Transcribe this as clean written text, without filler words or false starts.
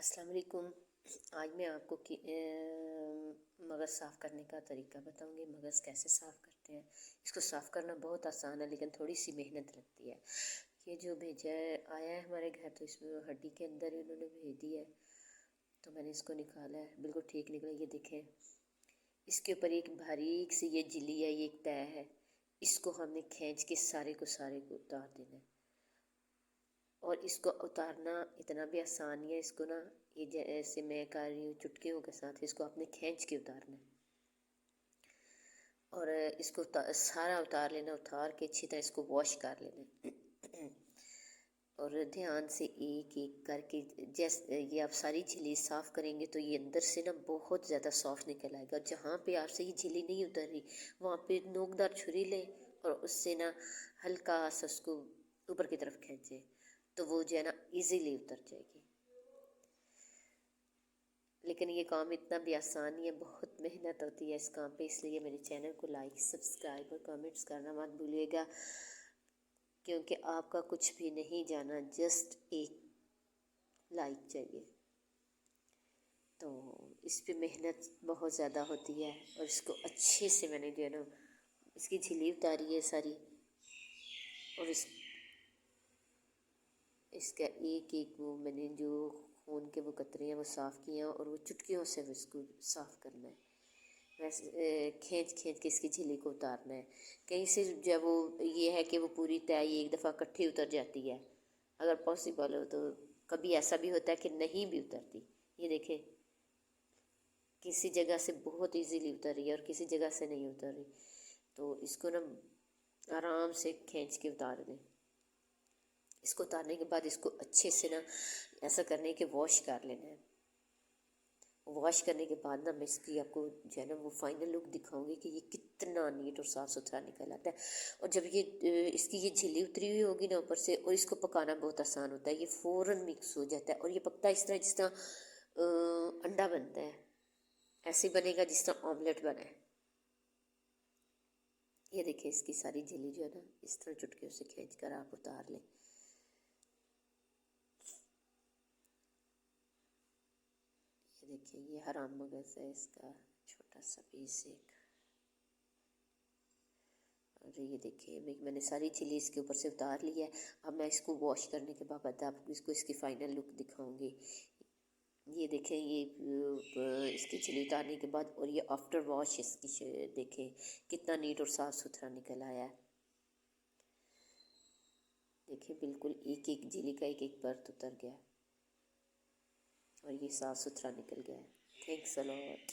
السلام علیکم۔ آج میں آپ کو مغز صاف کرنے کا طریقہ بتاؤں گی۔ مغز کیسے صاف کرتے ہیں۔ اس کو صاف کرنا بہت آسان ہے لیکن تھوڑی سی محنت لگتی ہے۔ یہ جو آیا ہے ہمارے گھر تو اس میں ہڈی کے اندر ہی انہوں نے بھیج دی ہے، تو میں نے اس کو نکالا ہے، بالکل ٹھیک نکلا۔ یہ دیکھیں، اس کے اوپر ایک باریک سی یہ جلی ہے، یہ ایک تہ ہے، اس کو ہم نے کھینچ کے سارے کو اتار دینا ہے۔ اور اس کو اتارنا اتنا بھی آسان نہیں ہے، اس کو نا یہ جیسے میں کر رہی ہوں چٹکیوں کے ساتھ اس کو اپنے کھینچ کے اتارنا ہے، اور اس کو سارا اتار لینا، اتار کے اچھی طرح اس کو واش کر لینا اور دھیان سے ایک ایک کر کے جیسے یہ آپ ساری جھلی صاف کریں گے تو یہ اندر سے نا بہت زیادہ صاف نکل آئے گا۔ جہاں پہ آپ سے یہ جھلی نہیں اتر رہی وہاں پہ نوک دار چھری لیں اور اس سے نا ہلکا سا اس کو اوپر کی طرف کھینچیں تو وہ جو ہے نا ایزیلی اتر جائے گی۔ لیکن یہ کام اتنا بھی آسان نہیں ہے، بہت محنت ہوتی ہے اس کام پہ، اس لیے میرے چینل کو لائک، سبسکرائب اور کمنٹس کرنا مت بھولیے گا، کیونکہ آپ کا کچھ بھی نہیں جانا، جسٹ ایک لائک چاہیے۔ تو اس پہ محنت بہت زیادہ ہوتی ہے، اور اس کو اچھے سے میں نے جو ہے نا اس کی جھلی اتاری ہے ساری، اور اس کا ایک ایک وہ میں نے جو خون کے وہ قطرے ہیں وہ صاف کیے ہیں، اور وہ چٹکیوں سے اس کو صاف کرنا ہے، ویسے کھینچ کھینچ کے اس کی جھلی کو اتارنا ہے۔ کہیں سے جب وہ یہ ہے کہ وہ پوری تہ ایک دفعہ کٹھی اتر جاتی ہے، اگر پاسبل ہو تو کبھی ایسا بھی ہوتا ہے کہ نہیں بھی اترتی۔ یہ دیکھیں کسی جگہ سے بہت ایزیلی اتر رہی ہے اور کسی جگہ سے نہیں اتر رہی، تو اس کو نا آرام سے کھینچ کے اتار دیں۔ اس کو اتارنے کے بعد اس کو اچھے سے نا ایسا کرنے کہ واش کر لینا ہے۔ واش کرنے کے بعد نا میں اس کی آپ کو جو ہے نا وہ فائنل لک دکھاؤں گی کہ یہ کتنا نیٹ اور صاف ستھرا نکل آتا ہے۔ اور جب یہ اس کی یہ جھلی اتری ہوئی ہوگی نا اوپر سے، اور اس کو پکانا بہت آسان ہوتا ہے، یہ فوراً مکس ہو جاتا ہے، اور یہ پکتا ہے اس طرح جس طرح انڈا بنتا ہے، ایسے بنے گا جس طرح آملیٹ بنا ہے۔ یہ دیکھیں اس کی ساری جھلی جو ہے نا اس طرح چٹکیوں سے کھینچ کر آپ اتار لیں۔ یہ دیکھیں یہ حرام مغز ہے، اس کا چھوٹا سا پیس ایک، اور یہ دیکھیں میں نے ساری جھلی اس کے اوپر سے اتار لی ہے۔ اب میں اس کو واش کرنے کے بعد آپ کو اس کی فائنل لک دکھاؤں گی۔ یہ دیکھیں یہ اس کی جھلی اتارنے کے بعد، اور یہ آفٹر واش اس کی دیکھیں کتنا نیٹ اور صاف ستھرا نکل آیا ہے۔ دیکھیں بالکل ایک ایک جھلی کا ایک ایک پرت اتر گیا، اور یہ صاف ستھرا نکل گیا ہے۔ تھینکس اے لاٹ۔